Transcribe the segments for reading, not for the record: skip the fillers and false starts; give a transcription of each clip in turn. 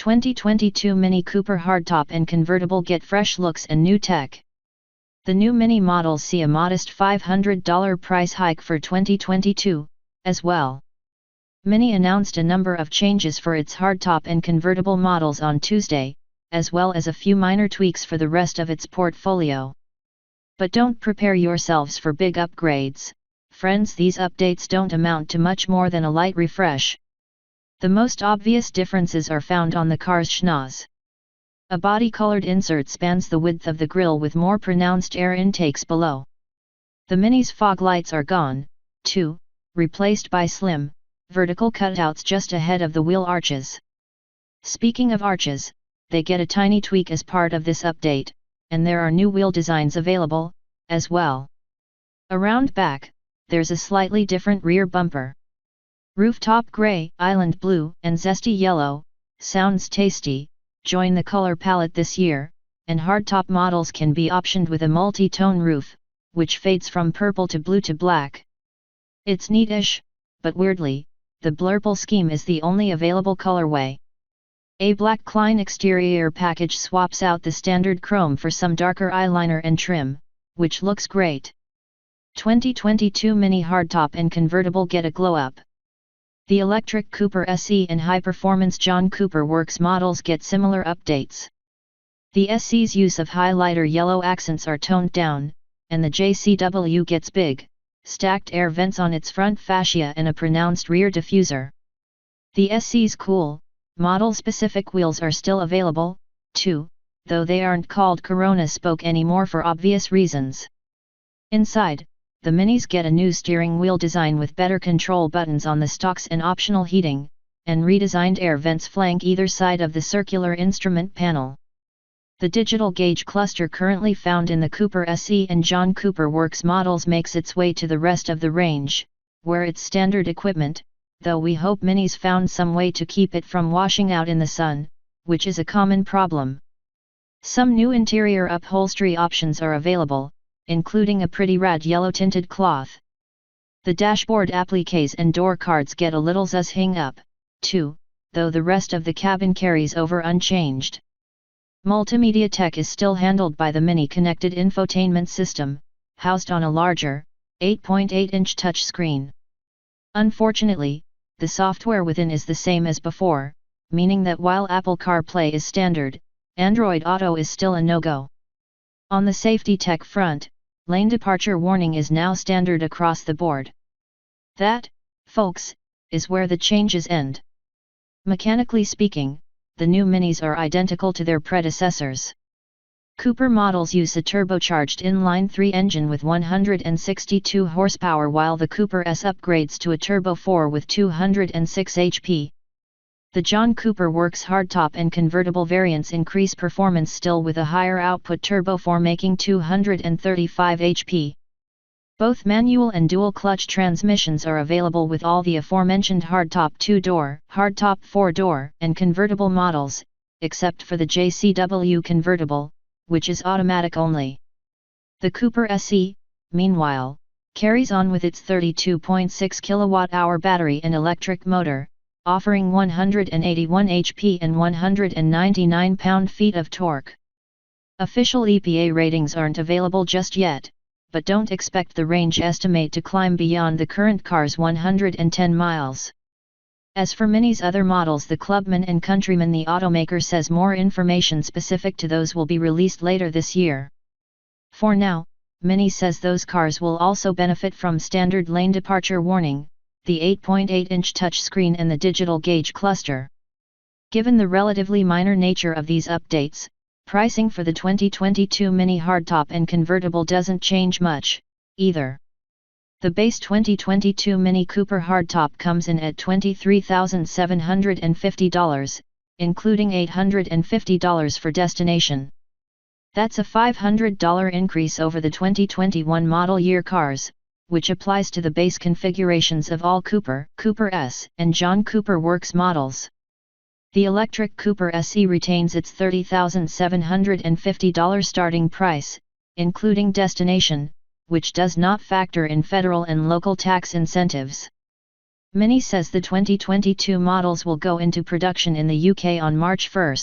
2022 Mini Cooper hardtop and convertible get fresh looks and new tech. The new Mini models see a modest $500 price hike for 2022, as well. Mini announced a number of changes for its hardtop and convertible models on Tuesday, as well as a few minor tweaks for the rest of its portfolio. But don't prepare yourselves for big upgrades, friends. These updates don't amount to much more than a light refresh. The most obvious differences are found on the car's schnoz. A body-colored insert spans the width of the grille with more pronounced air intakes below. The Mini's fog lights are gone, too, replaced by slim, vertical cutouts just ahead of the wheel arches. Speaking of arches, they get a tiny tweak as part of this update, and there are new wheel designs available, as well. Around back, there's a slightly different rear bumper. Rooftop gray, island blue, and zesty yellow, sounds tasty, join the color palette this year, and hardtop models can be optioned with a multi-tone roof, which fades from purple to blue to black. It's neatish, but weirdly, the blurple scheme is the only available colorway. A black Klein exterior package swaps out the standard chrome for some darker eyeliner and trim, which looks great. 2022 Mini hardtop and convertible get a glow-up. The electric Cooper SE and high-performance John Cooper Works models get similar updates. The SE's use of highlighter yellow accents are toned down, and the JCW gets big, stacked air vents on its front fascia and a pronounced rear diffuser. The SE's cool, model-specific wheels are still available, too, though they aren't called Corona spoke anymore for obvious reasons. Inside, the Minis get a new steering wheel design with better control buttons on the stalks and optional heating, and redesigned air vents flank either side of the circular instrument panel. The digital gauge cluster currently found in the Cooper SE and John Cooper Works models makes its way to the rest of the range, where it's standard equipment, though we hope Minis found some way to keep it from washing out in the sun, which is a common problem. Some new interior upholstery options are available, including a pretty rad yellow tinted cloth. The dashboard appliques and door cards get a little zuzz hang up, too, though the rest of the cabin carries over unchanged. Multimedia tech is still handled by the Mini connected infotainment system, housed on a larger, 8.8-inch touchscreen. Unfortunately, the software within is the same as before, meaning that while Apple CarPlay is standard, Android Auto is still a no-go. On the safety tech front, lane departure warning is now standard across the board. That, folks, is where the changes end. Mechanically speaking, the new Minis are identical to their predecessors. Cooper models use a turbocharged inline-3 engine with 162 horsepower, while the Cooper S upgrades to a Turbo 4 with 206 HP. The John Cooper Works hardtop and convertible variants increase performance still with a higher output Turbo 4 making 235 HP. Both manual and dual-clutch transmissions are available with all the aforementioned hardtop 2-door, hardtop 4-door, and convertible models, except for the JCW convertible, which is automatic only. The Cooper SE, meanwhile, carries on with its 32.6 kWh battery and electric motor, offering 181 HP and 199 pound-feet of torque. Official EPA ratings aren't available just yet, but don't expect the range estimate to climb beyond the current car's 110 miles. As for Mini's other models, the Clubman and Countryman, the automaker says more information specific to those will be released later this year. For now, Mini says those cars will also benefit from standard lane departure warning, the 8.8-inch touchscreen and the digital gauge cluster. Given the relatively minor nature of these updates, pricing for the 2022 Mini hardtop and convertible doesn't change much, either. The base 2022 Mini Cooper hardtop comes in at $23,750, including $850 for destination. That's a $500 increase over the 2021 model year cars, which applies to the base configurations of all Cooper, Cooper S, and John Cooper Works models. The electric Cooper SE retains its $30,750 starting price, including destination, which does not factor in federal and local tax incentives. Mini says the 2022 models will go into production in the UK on March 1.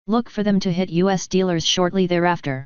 Look for them to hit US dealers shortly thereafter.